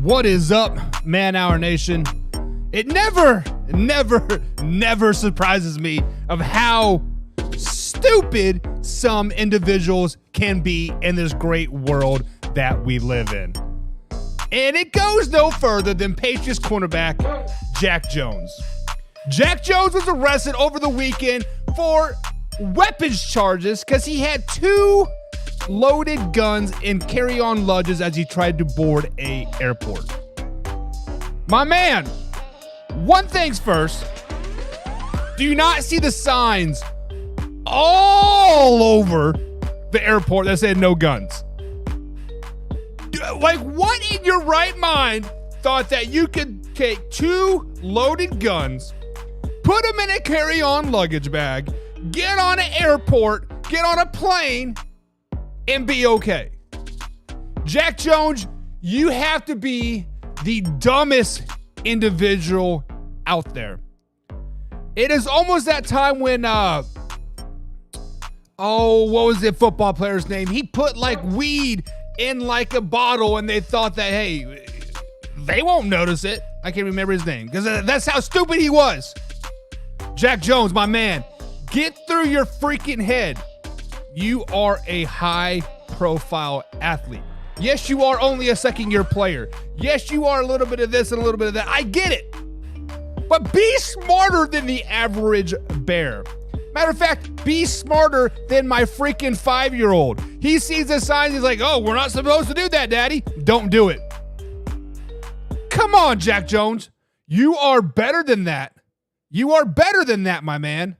What is up, Man Hour Nation? It never surprises me of how stupid some individuals can be in this great world that we live in. And it goes no further than Patriots cornerback Jack Jones. Jack Jones was arrested over the weekend for weapons charges because he had two loaded guns in carry-on luggage as he tried to board an airport. My man, one thing's first. Do you not see the signs all over the airport that said no guns? Like, what in your right mind thought that you could take two loaded guns, put them in a carry-on luggage bag, get on an airport, get on a plane, and be okay? Jack Jones, you have to be the dumbest individual out there. It is almost that time when, what was the football player's name? He put like weed in like a bottle and they thought that, hey, they won't notice it. I can't remember his name because that's how stupid he was. Jack Jones, my man, get through your freaking head. You are a high-profile athlete. Yes, you are only a second-year player. Yes, you are a little bit of this and a little bit of that. I get it. But be smarter than the average bear. Matter of fact, be smarter than my freaking 5-year-old. He sees the signs. He's like, oh, we're not supposed to do that, Daddy. Don't do it. Come on, Jack Jones. You are better than that. You are better than that, my man.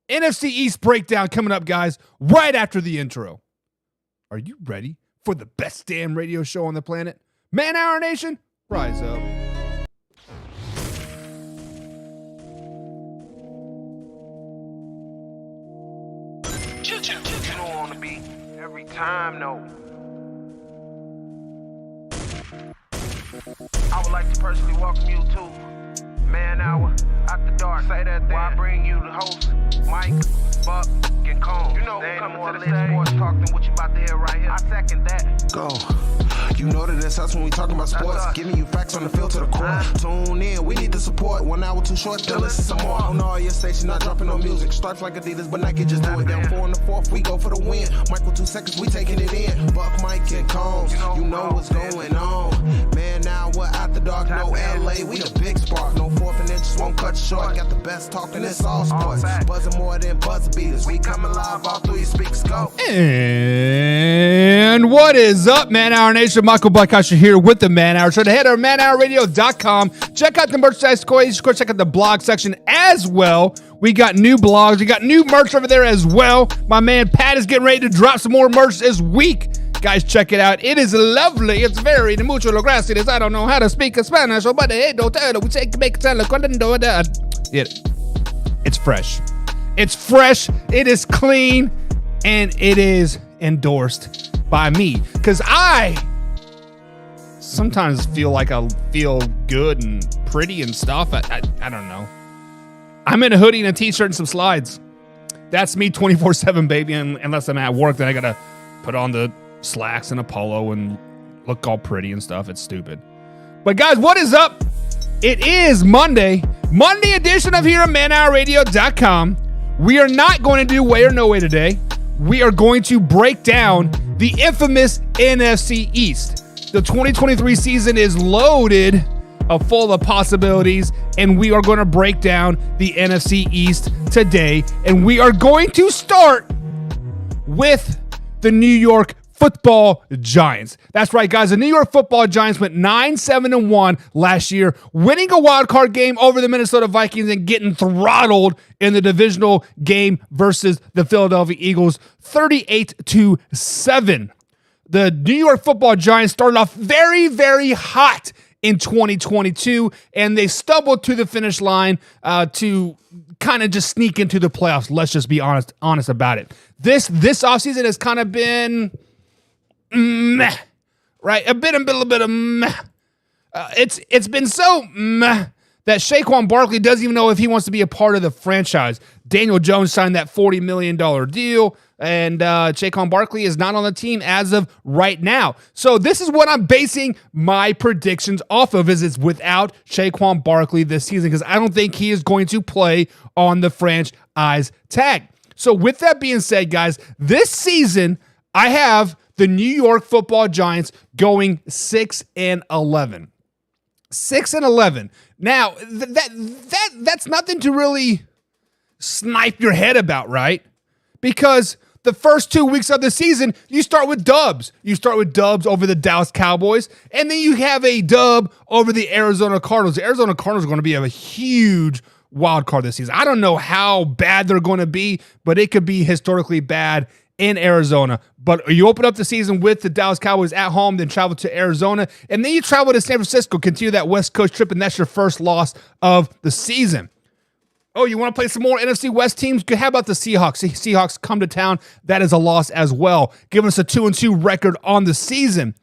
NFC East Breakdown coming up, guys, right after the intro. Are you ready for the best damn radio show on the planet? Man Hour Nation, rise up. You don't want to be every time, no. I would like to personally welcome you to Man Hour After Dark. Say that then. I bring you the host, Mike, Buck, and Cone. You know who coming to the stage. Sports talk than what you about to hear right here. I second that. Go. You know that it's us when we talking about sports. Giving you facts on the field to the core. Tune in, we need the support. 1 hour too short, then listen some more. On all your stations, not dropping no music. Stripes like Adidas, but Nike just do it. Down 4 in the 4th, we go for the win. Michael 2 seconds, we taking it in. Buck, Mike, and Combs, you know what's going on. Man, now we're After Dark, no LA, we the big spark. No 4th and inches won't cut you short. Got the best talking, it's all sports. Buzzing more than buzzer beaters. We coming live all through your speakers, go. And what is up, Man Hour Nation? Michael Buckhouse here with the Man Hour. So to head to manhourradio.com. Check out the merchandise coins. Of course, check out the blog section as well. We got new blogs. We got new merch over there as well. My man Pat is getting ready to drop some more merch this week. Guys, check it out. It is lovely. It's very mucho gracias. I don't know how to speak Spanish, but we take make it. It's fresh. It's fresh. It is clean, and it is endorsed by me because I sometimes feel like I feel good and pretty and stuff. I don't know. I'm in a hoodie and a t-shirt and some slides. That's me 24/7, baby. And unless I'm at work, then I gotta put on the slacks and a polo and look all pretty and stuff. It's stupid. But guys, what is up? It is Monday edition of here at manhourradio.com. We are not going to do Way or No Way today. We are going to break down the infamous NFC East. The 2023 season is loaded full of possibilities, and we are going to break down the NFC East today. And we are going to start with the New York Football Giants. That's right, guys. The New York Football Giants went 9-7-1 last year, winning a wild card game over the Minnesota Vikings and getting throttled in the divisional game versus the Philadelphia Eagles, 38-7. The New York Football Giants started off very, very hot in 2022, and they stumbled to the finish line to kind of just sneak into the playoffs. Let's just be honest about it. This offseason has kind of been meh, right? A little bit of meh. It's been so meh that Saquon Barkley doesn't even know if he wants to be a part of the franchise. Daniel Jones signed that $40 million deal. And Saquon Barkley is not on the team as of right now. So this is what I'm basing my predictions off of, is it's without Saquon Barkley this season, because I don't think he is going to play on the franchise tag. So with that being said, guys, this season I have the New York Football Giants going 6-11. 6-11. Now, that's nothing to really snipe your head about, right? Because the first 2 weeks of the season, you start with dubs. You start with dubs over the Dallas Cowboys, and then you have a dub over the Arizona Cardinals. The Arizona Cardinals are going to be a huge wild card this season. I don't know how bad they're going to be, but it could be historically bad in Arizona. But you open up the season with the Dallas Cowboys at home, then travel to Arizona, and then you travel to San Francisco, continue that West Coast trip, and that's your first loss of the season. Oh, you want to play some more NFC West teams? How about the Seahawks? Seahawks come to town. That is a loss as well, giving us a 2-2 record on the season.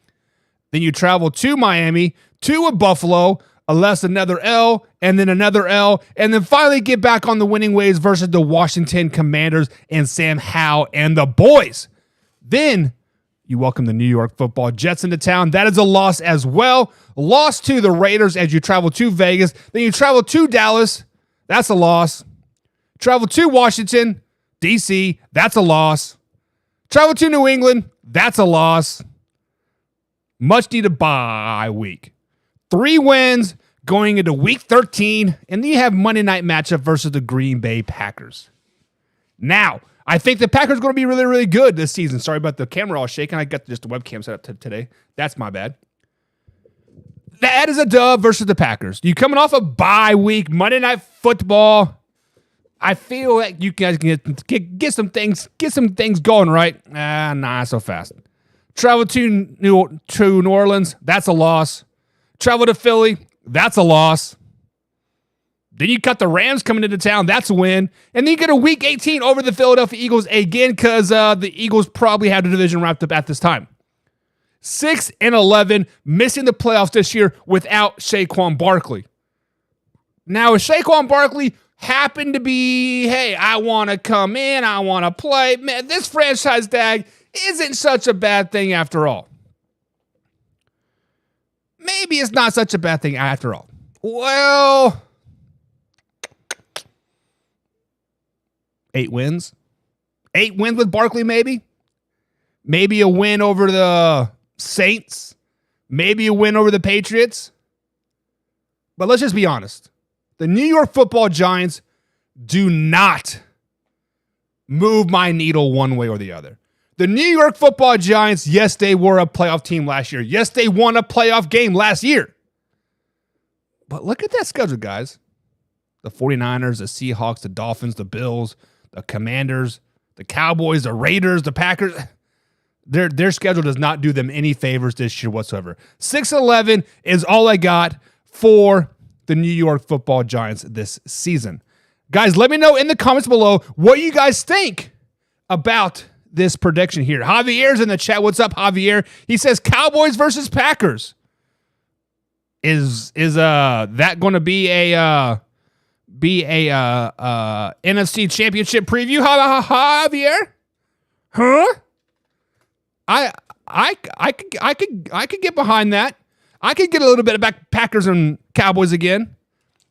Then you travel to Miami, to Buffalo, unless another L, and then another L, and then finally get back on the winning ways versus the Washington Commanders and Sam Howell and the boys. Then you welcome the New York Football Jets into town. That is a loss as well. Loss to the Raiders as you travel to Vegas. Then you travel to Dallas. That's a loss. Travel to Washington, D.C. That's a loss. Travel to New England. That's a loss. Much needed bye week. 3 wins going into week 13. And then you have Monday night matchup versus the Green Bay Packers. Now, I think the Packers are going to be really, really good this season. Sorry about the camera all shaking. I got just the webcam set up today. That's my bad. That is a dub versus the Packers. You coming off a bye week, Monday Night Football. I feel like you guys can get some things going right. Not so fast. Travel to New Orleans. That's a loss. Travel to Philly. That's a loss. Then you cut the Rams coming into town. That's a win. And then you get a week 18 over the Philadelphia Eagles again, because the Eagles probably had the division wrapped up at this time. 6-11, missing the playoffs this year without Saquon Barkley. Now, if Saquon Barkley happened to be, hey, I want to come in, I want to play, man, this franchise tag isn't such a bad thing after all. Maybe it's not such a bad thing after all. Well, 8 wins. 8 wins with Barkley, maybe. Maybe a win over the Saints, maybe a win over the Patriots. But let's just be honest. The New York Football Giants do not move my needle one way or the other. The New York Football Giants, yes, they were a playoff team last year. Yes, they won a playoff game last year. But look at that schedule, guys. The 49ers, the Seahawks, the Dolphins, the Bills, the Commanders, the Cowboys, the Raiders, the Packers. Their schedule does not do them any favors this year whatsoever. 6-11 is all I got for the New York Football Giants this season. Guys, let me know in the comments below what you guys think about this prediction here. Javier's in the chat. What's up, Javier? He says Cowboys versus Packers. Is that going to be a NFC Championship preview? Javier? Huh? I could get behind that. I could get a little bit about Packers and Cowboys again.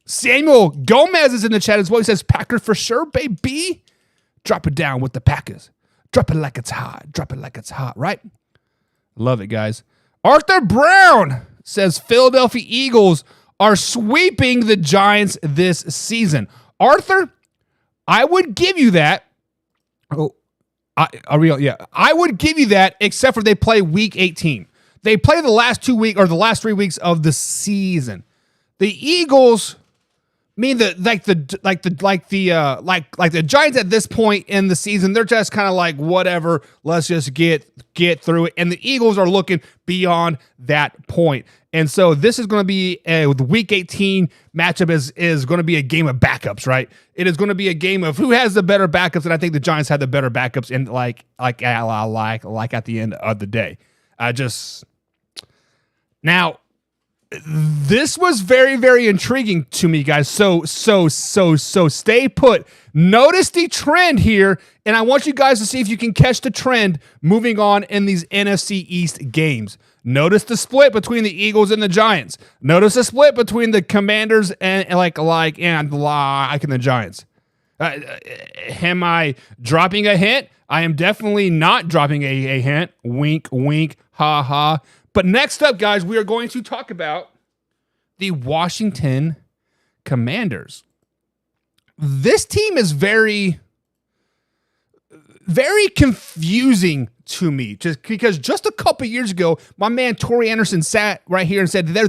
Samuel Gomez is in the chat as well. He says Packers for sure, baby. Drop it down with the Packers. Drop it like it's hot. Drop it like it's hot, right? Love it, guys. Arthur Brown says Philadelphia Eagles are sweeping the Giants this season. Arthur, I would give you that. I would give you that, except for they play week 18. They play the last 2 weeks or the last 3 weeks of the season. The Eagles, the Giants at this point in the season, they're just kind of like whatever. Let's just get through it. And the Eagles are looking beyond that point. And so this is going to be the week 18 matchup is going to be a game of backups, right? It is going to be a game of who has the better backups, and I think the Giants had the better backups in like at the end of the day. Now This was very, very intriguing to me, guys. So stay put. Notice the trend here, and I want you guys to see if you can catch the trend moving on in these NFC East games. Notice the split between the Eagles and the Giants. Notice the split between the Commanders and the Giants. Am I dropping a hint? I am definitely not dropping a hint. Wink, wink, ha, ha. But next up, guys, we are going to talk about the Washington Commanders. This team is very, very confusing to me, just because just a couple years ago, my man Torrey Anderson sat right here and said they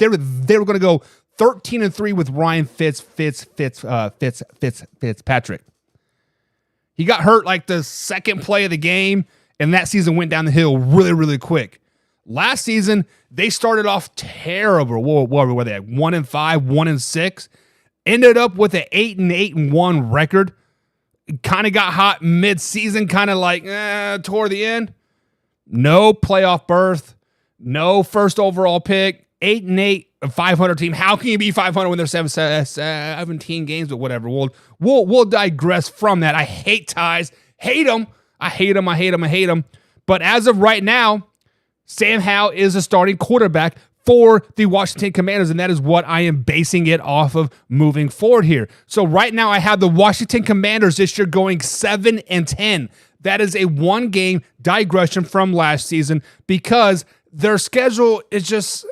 were going to go 13-3 with Ryan Fitzpatrick. He got hurt like the second play of the game, and that season went down the hill really, really quick. Last season, they started off terrible. What were they? 1-5, 1-6. Ended up with an 8-1 record. Kind of got hot mid-season, kind of like toward the end. No playoff berth. No first overall pick. 8-8, a 500 team. How can you be 500 when there's 17 games or whatever? We'll digress from that. I hate ties. Hate them. I hate them. But as of right now, Sam Howell is a starting quarterback for the Washington Commanders, and that is what I am basing it off of moving forward here. So right now I have the Washington Commanders this year going 7-10. That is a one-game digression from last season because their schedule is just,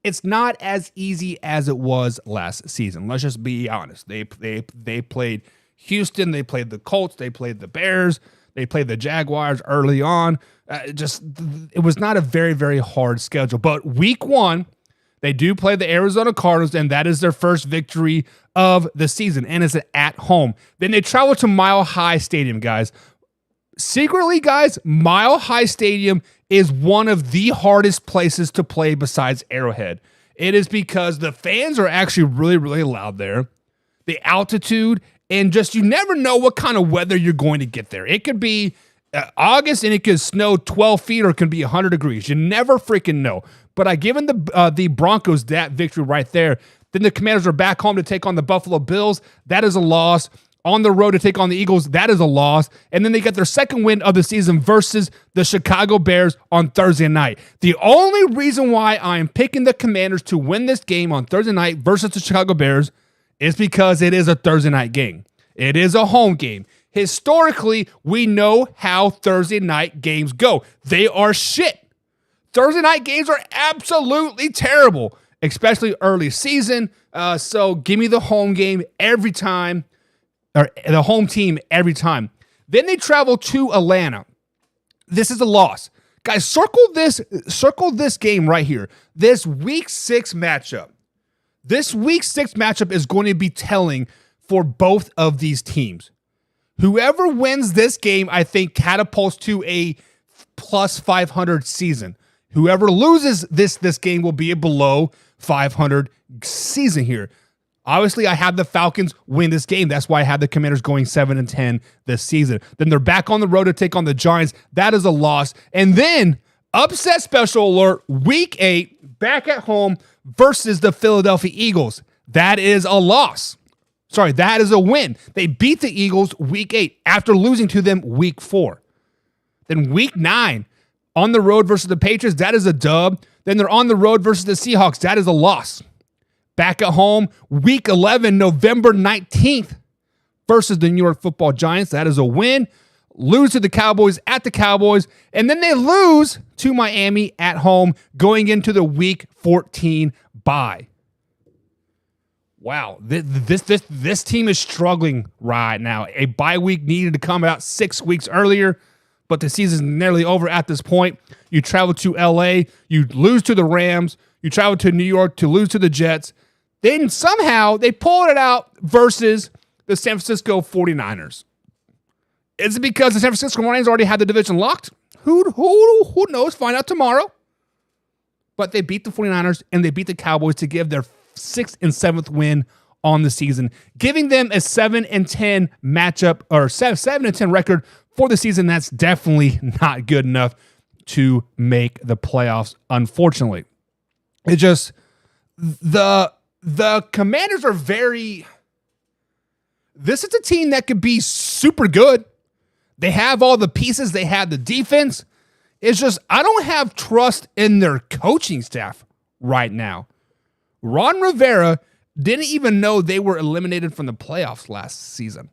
it's not as easy as it was last season. Let's just be honest. They played Houston, they played the Colts, they played the Bears, they played the Jaguars early on. It was not a very, very hard schedule. But week one, they do play the Arizona Cardinals, and that is their first victory of the season, and it's at home. Then they travel to Mile High Stadium, guys. Secretly, guys, Mile High Stadium is one of the hardest places to play besides Arrowhead. It is because the fans are actually really, really loud there. The altitude, and just you never know what kind of weather you're going to get there. It could be August and it could snow 12 feet or it could be 100 degrees. You never freaking know. But I given the Broncos that victory right there. Then the Commanders are back home to take on the Buffalo Bills. That is a loss. On the road to take on the Eagles, that is a loss. And then they get their second win of the season versus the Chicago Bears on Thursday night. The only reason why I am picking the Commanders to win this game on Thursday night versus the Chicago Bears is because it is a Thursday night game. It is a home game. Historically, we know how Thursday night games go. They are shit. Thursday night games are absolutely terrible, especially early season. So give me the home game every time, or the home team every time. Then they travel to Atlanta. This is a loss. Guys, circle this game right here. This week 6 matchup. This week 6 matchup is going to be telling for both of these teams. Whoever wins this game, I think, catapults to a plus 500 season. Whoever loses this game will be a below 500 season here. Obviously, I had the Falcons win this game. That's why I had the Commanders going 7-10 this season. Then they're back on the road to take on the Giants. That is a loss. And then, upset special alert, week 8, back at home versus the Philadelphia Eagles. That is a loss. Sorry, that is a win. They beat the Eagles week 8 after losing to them week 4. Then week 9, on the road versus the Patriots, that is a dub. Then they're on the road versus the Seahawks. That is a loss. Back at home, week 11, November 19th, versus the New York Football Giants. That is a win. Lose to the Cowboys at the Cowboys. And then they lose to Miami at home going into the week 14 bye. Wow, this team is struggling right now. A bye week needed to come out 6 weeks earlier, but the season's nearly over at this point. You travel to LA, you lose to the Rams, you travel to New York to lose to the Jets. Then somehow they pulled it out versus the San Francisco 49ers. Is it because the San Francisco 49ers already had the division locked? Who knows? Find out tomorrow. But they beat the 49ers and they beat the Cowboys to give their 6th and 7th win on the season, giving them a 7-10 matchup or 7-10 record for the season. That's definitely not good enough to make the playoffs, unfortunately. It just the Commanders are very. This is a team that could be super good. They have all the pieces. They have the defense. It's just I don't have trust in their coaching staff right now. Ron Rivera didn't even know they were eliminated from the playoffs last season.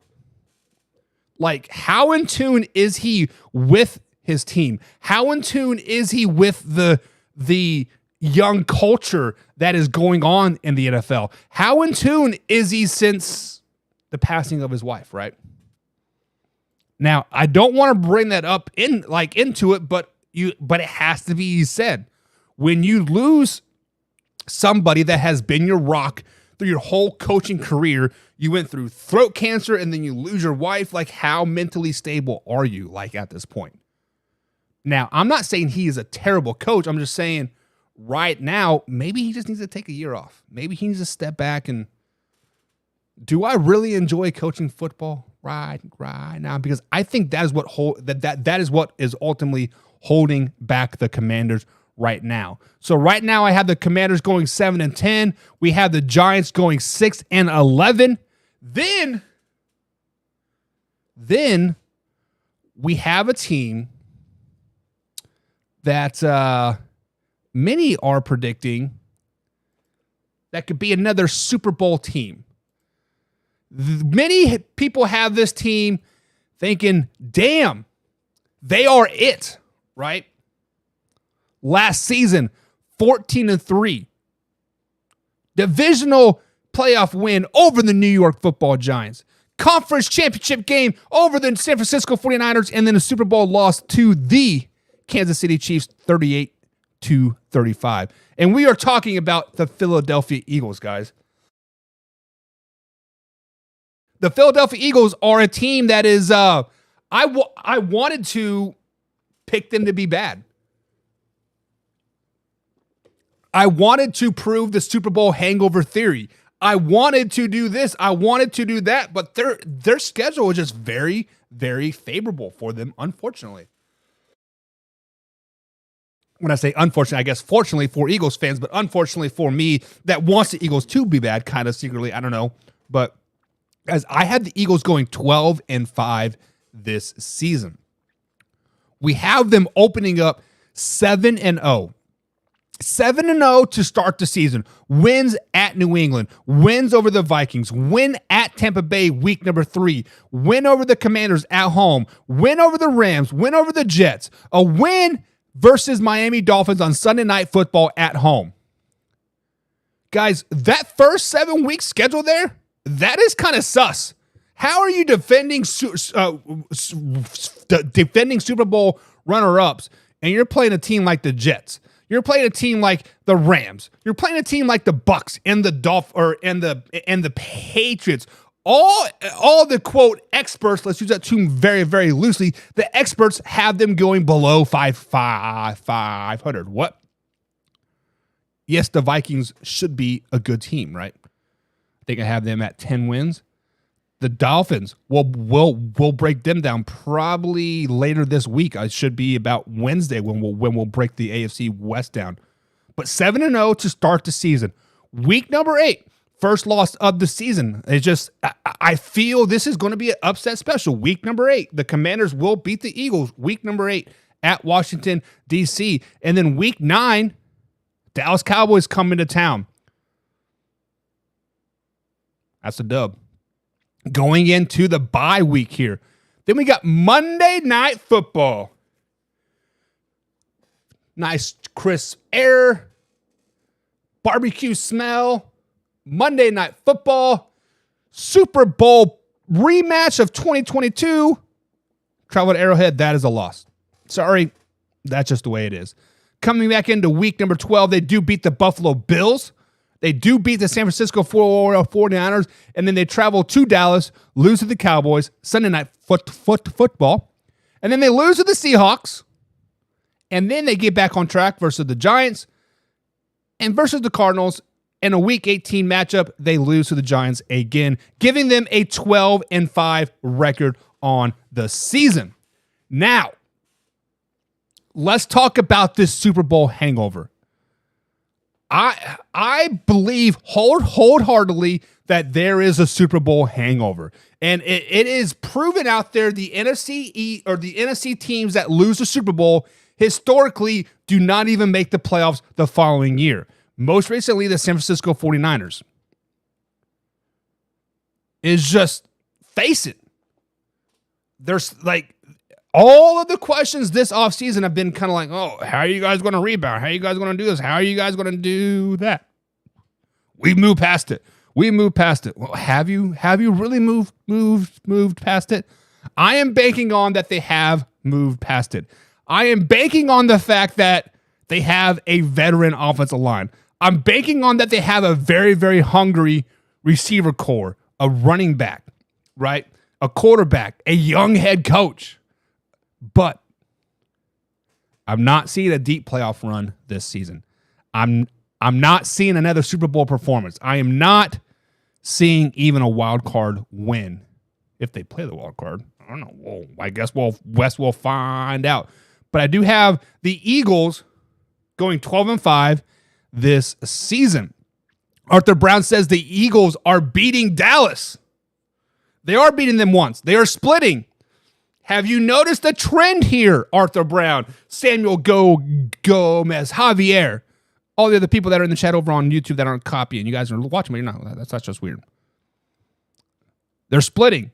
Like, how in tune is he with his team? How in tune is he with the young culture that is going on in the NFL? How in tune is he since the passing of his wife, right? Now, I don't want to bring that up into it, but it has to be said. When you lose somebody that has been your rock through your whole coaching career, you went through throat cancer and then you lose your wife, like how mentally stable are you like at this point? Now, I'm not saying he is a terrible coach. I'm just saying right now, maybe he just needs to take a year off. Maybe he needs to step back and do I really enjoy coaching football right now? Because I think that is that is what is ultimately holding back the Commanders right now. So right now I have the Commanders going 7-10. We have the Giants going 6-11. Then we have a team that many are predicting that could be another Super Bowl team. Many people have this team thinking, damn, they are it, right? Last season, 14-3. Divisional playoff win over the New York Football Giants. Conference championship game over the San Francisco 49ers, and then a Super Bowl loss to the Kansas City Chiefs 38-35. And we are talking about the Philadelphia Eagles, guys. The Philadelphia Eagles are a team that is, I wanted to pick them to be bad. I wanted to prove the Super Bowl hangover theory. I wanted to do this. I wanted to do that, but their schedule was just very, very favorable for them, unfortunately. When I say unfortunately, I guess fortunately for Eagles fans, but unfortunately for me that wants the Eagles to be bad, kind of secretly, I don't know. But as I had the Eagles going 12-5 this season. We have them opening up 7-0. 7-0 to start the season. Wins at New England. Wins over the Vikings. Win at Tampa Bay week number 3. Win over the Commanders at home. Win over the Rams. Win over the Jets. A win versus Miami Dolphins on Sunday Night Football at home. Guys, that first 7-week schedule there, that is kind of sus. How are you defending Super Bowl runner-ups and you're playing a team like the Jets? You're playing a team like the Rams. You're playing a team like the Bucks and the and the Patriots. All the quote experts, let's use that term very, very loosely. The experts have them going below 500. What? Yes, the Vikings should be a good team, right? I think I have them at 10 wins. The Dolphins, we'll break them down probably later this week. It should be about Wednesday when we'll break the AFC West down. But 7-0 to start the season. Week number 8, first loss of the season. It's just I feel this is going to be an upset special. Week number 8, the Commanders will beat the Eagles. Week number 8 at Washington D.C. And then week 9, Dallas Cowboys come into town. That's a dub. Going into the bye week here. Then we got Monday Night Football. Nice crisp air. Barbecue smell. Monday Night Football. Super Bowl rematch of 2022. Travel to Arrowhead, that is a loss. Sorry, that's just the way it is. Coming back into week number 12, they do beat the Buffalo Bills. They do beat the San Francisco 49ers, and then they travel to Dallas, lose to the Cowboys, Sunday Night Football, and then they lose to the Seahawks, and then they get back on track versus the Giants, and versus the Cardinals. In a Week 18 matchup, they lose to the Giants again, giving them a 12-5 record on the season. Now, let's talk about this Super Bowl hangover. I believe wholeheartedly that there is a Super Bowl hangover. And it is proven out there the NFC or the NFC teams that lose the Super Bowl historically do not even make the playoffs the following year. Most recently, the San Francisco 49ers. Is just, face it. There's like, all of the questions this offseason have been kind of like, oh, how are you guys going to rebound? How are you guys going to do this? How are you guys going to do that? We've moved past it. Well, have you really moved past it? I am banking on that they have moved past it. I am banking on the fact that they have a veteran offensive line. I'm banking on that they have a very, very hungry receiver core, a running back, right? A quarterback, a young head coach. But I'm not seeing a deep playoff run this season. I'm not seeing another Super Bowl performance. I am not seeing even a wild card win. If they play the wild card, I don't know. Well, I guess West will find out. But I do have the Eagles going 12-5 this season. Arthur Brown says the Eagles are beating Dallas. They are beating them once. They are splitting. Have you noticed a trend here, Arthur Brown, Samuel Gomez, Javier, all the other people that are in the chat over on YouTube that aren't copying? You guys are watching me. You're not. That's just weird. They're splitting.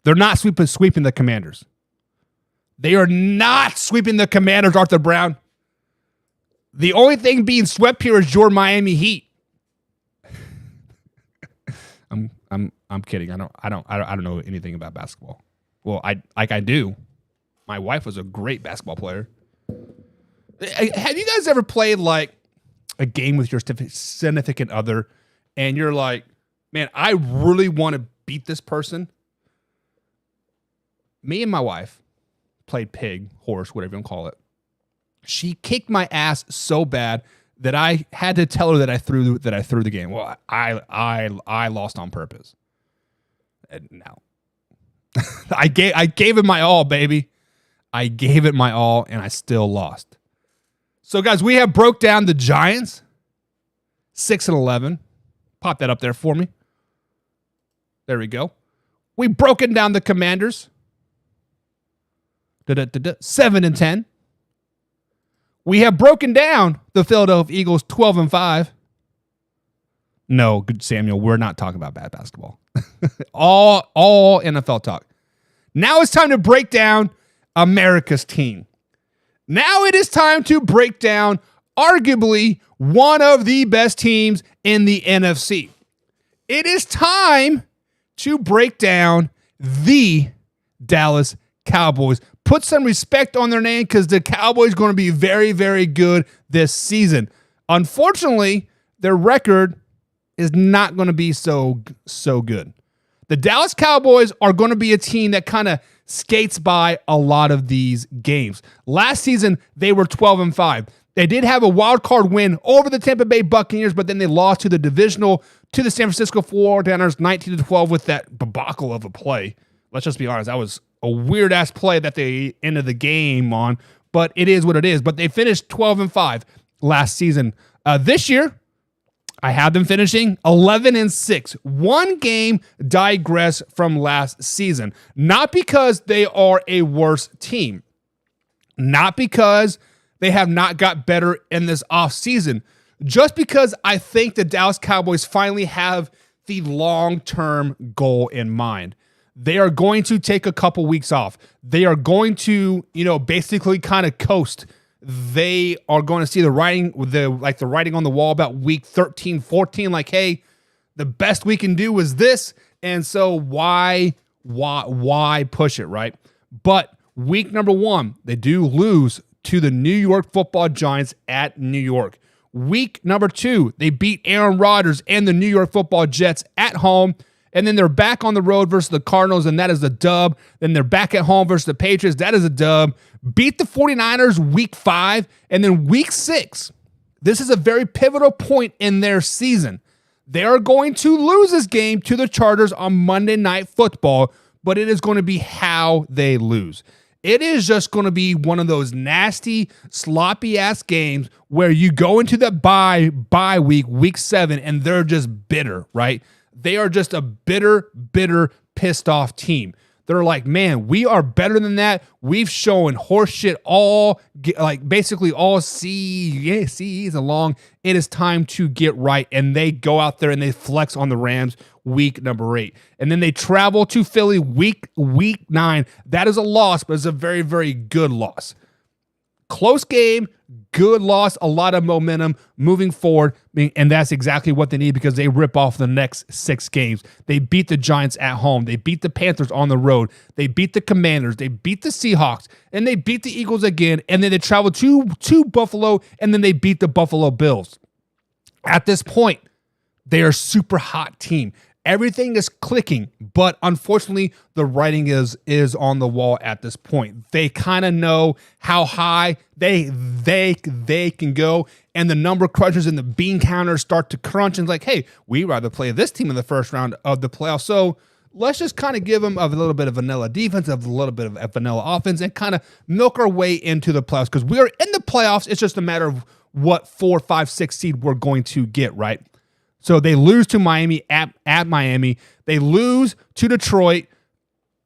They're not sweeping the Commanders. They are not sweeping the Commanders, Arthur Brown. The only thing being swept here is your Miami Heat. I'm kidding. I don't know anything about basketball. Well, I do. My wife was a great basketball player. Have you guys ever played like a game with your significant other and you're like, man, I really want to beat this person? Me and my wife played pig, horse, whatever you want to call it. She kicked my ass so bad that I had to tell her that I threw the game. Well, I lost on purpose. And no. I gave it my all, baby. I gave it my all, and I still lost. So, guys, we have broke down the Giants, 6-11. Pop that up there for me. There we go. We've broken down the Commanders, 7-10. We have broken down the Philadelphia Eagles, 12-5. No, good Samuel, we're not talking about bad basketball. all NFL talk. Now it's time to break down America's team. Now it is time to break down arguably one of the best teams in the NFC. It is time to break down the Dallas Cowboys. Put some respect on their name because the Cowboys are going to be very, very good this season. Unfortunately, their record is not going to be so good. The Dallas Cowboys are going to be a team that kind of skates by a lot of these games. Last season, they were 12-5. They did have a wild card win over the Tampa Bay Buccaneers, but then they lost to the divisional to the San Francisco 49ers 19-12 with that debacle of a play. Let's just be honest, that was a weird-ass play that they ended the game on, but it is what it is. But they finished 12-5 last season. This year, I have them finishing 11-6. One game digress from last season. Not because they are a worse team. Not because they have not got better in this offseason. Just because I think the Dallas Cowboys finally have the long-term goal in mind. They are going to take a couple weeks off. They are going to, basically kind of coast. They are going to see the writing on the wall about week 13, 14. Like, hey, the best we can do is this, and so why push it, right? But week number 1, they do lose to the New York Football Giants at New York. Week number 2, they beat Aaron Rodgers and the New York Football Jets at home. And then they're back on the road versus the Cardinals, and that is a dub. Then they're back at home versus the Patriots. That is a dub. Beat the 49ers week 5. And then week 6, this is a very pivotal point in their season. They are going to lose this game to the Chargers on Monday Night Football, but it is going to be how they lose. It is just going to be one of those nasty, sloppy-ass games where you go into the bye week, week 7, and they're just bitter, right? They are just a bitter, pissed-off team. They're like, man, we are better than that. We've shown horseshit basically all season long. It is time to get right. And they go out there and they flex on the Rams week number 8. And then they travel to Philly week 9. That is a loss, but it's a very, very good loss. Close game, good loss, a lot of momentum moving forward, and that's exactly what they need because they rip off the next 6 games. They beat the Giants at home. They beat the Panthers on the road. They beat the Commanders. They beat the Seahawks, and they beat the Eagles again, and then they travel to Buffalo, and then they beat the Buffalo Bills. At this point, they are a super hot team. Everything is clicking, but unfortunately, the writing is on the wall at this point. They kind of know how high they can go, and the number crunchers and the bean counters start to crunch, and it's like, hey, we'd rather play this team in the first round of the playoffs, so let's just kind of give them a little bit of vanilla defense, a little bit of vanilla offense, and kind of milk our way into the playoffs, because we are in the playoffs. It's just a matter of what 4, 5, 6 seed we're going to get, right? So they lose to Miami at Miami. They lose to Detroit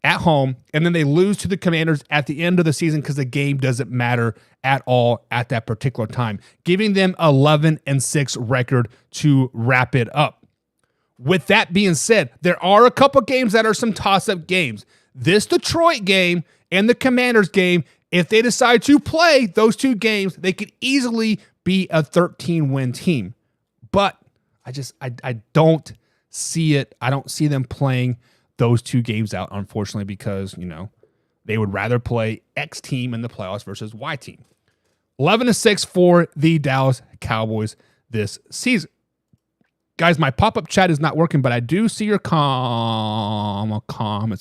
at home. And then they lose to the Commanders at the end of the season because the game doesn't matter at all at that particular time, giving them 11-6 record to wrap it up. With that being said, there are a couple games that are some toss-up games. This Detroit game and the Commanders game, if they decide to play those 2 games, they could easily be a 13-win team. But I don't see it. I don't see them playing those 2 games out, unfortunately, because, they would rather play X team in the playoffs versus Y team. 11-6 for the Dallas Cowboys this season. Guys, my pop-up chat is not working, but I do see your comments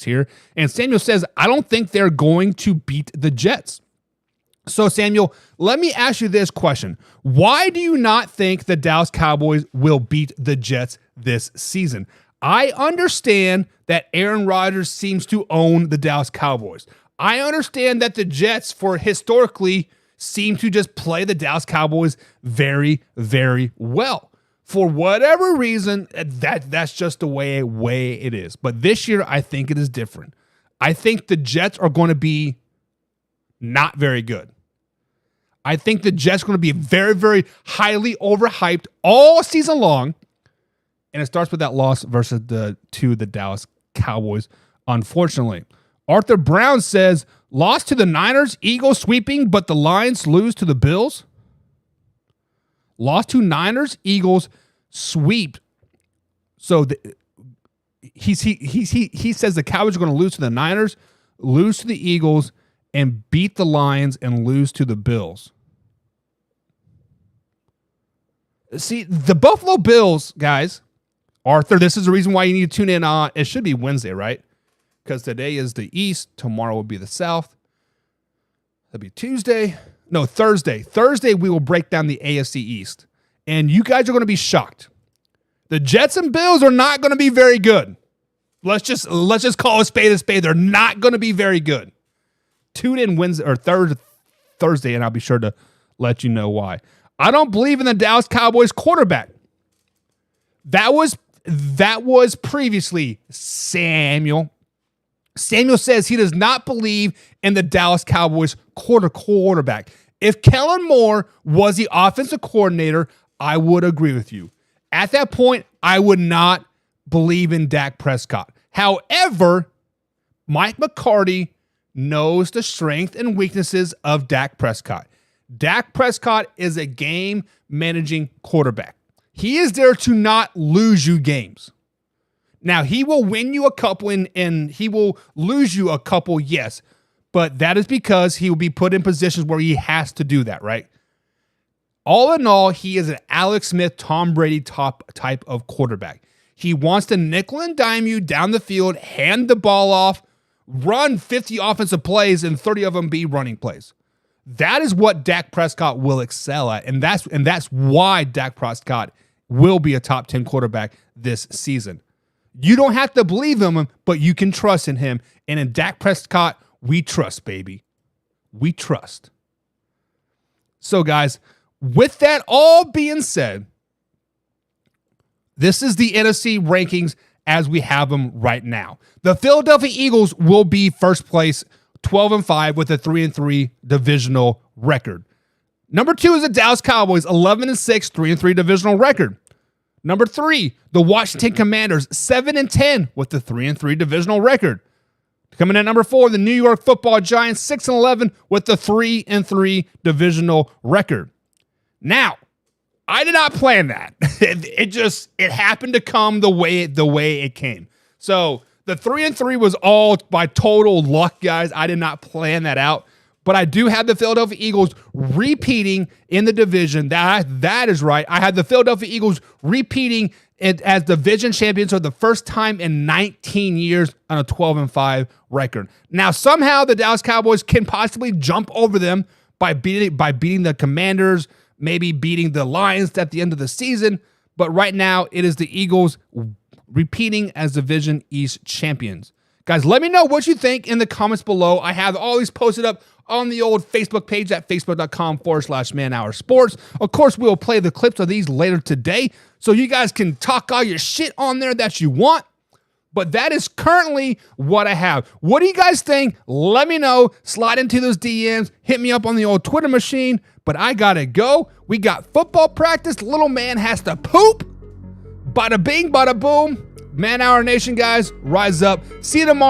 here. And Samuel says, I don't think they're going to beat the Jets. So, Samuel, let me ask you this question. Why do you not think the Dallas Cowboys will beat the Jets this season? I understand that Aaron Rodgers seems to own the Dallas Cowboys. I understand that the Jets, historically, seem to just play the Dallas Cowboys very, very well. For whatever reason, that's just the way it is. But this year, I think it is different. I think the Jets are going to be not very good. I think the Jets are going to be very, very highly overhyped all season long. And it starts with that loss versus the Dallas Cowboys, unfortunately. Arthur Brown says, lost to the Niners, Eagles sweeping, but the Lions lose to the Bills. Lost to Niners, Eagles sweep. So he says the Cowboys are going to lose to the Niners, lose to the Eagles, and beat the Lions and lose to the Bills. See, the Buffalo Bills, guys, Arthur, this is the reason why you need to tune in. It should be Wednesday, right? Because today is the East. Tomorrow will be the South. That'll be Tuesday. No, Thursday. Thursday, we will break down the AFC East. And you guys are going to be shocked. The Jets and Bills are not going to be very good. Let's just call a spade a spade. They're not going to be very good. Tune in Wednesday or Thursday, and I'll be sure to let you know why. I don't believe in the Dallas Cowboys quarterback. That was previously Samuel. Samuel says he does not believe in the Dallas Cowboys quarterback. If Kellen Moore was the offensive coordinator, I would agree with you. At that point, I would not believe in Dak Prescott. However, Mike McCarthy knows the strength and weaknesses of Dak Prescott. Dak Prescott is a game-managing quarterback. He is there to not lose you games. Now, he will win you a couple and he will lose you a couple, yes. But that is because he will be put in positions where he has to do that, right? All in all, he is an Alex Smith, Tom Brady type of quarterback. He wants to nickel and dime you down the field, hand the ball off, run 50 offensive plays, and 30 of them be running plays. That is what Dak Prescott will excel at, and that's why Dak Prescott will be a top 10 quarterback this season. You don't have to believe in him, but you can trust in him. And in Dak Prescott We trust, baby. We trust. So, guys, with that all being said, this is the NFC rankings as we have them right now. The Philadelphia Eagles will be first place, 12-5 with a 3-3 divisional record. Number 2 is the Dallas Cowboys, 11-6, 3-3 divisional record. Number 3, the Washington Commanders, 7-10 with the 3-3 divisional record. Coming in at number 4, the New York Football Giants, 6-11 with the 3-3 divisional record. Now, I did not plan that. It happened to come the way it came. So the 3-3 was all by total luck, guys. I did not plan that out. But I do have the Philadelphia Eagles repeating in the division. That is right. I had the Philadelphia Eagles repeating it as division champions for the first time in 19 years on a 12-5 record. Now, somehow the Dallas Cowboys can possibly jump over them by beating the Commanders, maybe beating the Lions at the end of the season. But right now, it is the Eagles repeating as Division East champions. Guys, let me know what you think in the comments below. I have all these posted up on the old Facebook page at facebook.com/manhoursports. Of course, we'll play the clips of these later today, so you guys can talk all your shit on there that you want. But that is currently what I have. What do you guys think? Let me know. Slide into those DMs. Hit me up on the old Twitter machine. But I gotta go. We got football practice. Little man has to poop. Bada bing, bada boom. Man Hour Nation, guys, rise up. See you tomorrow.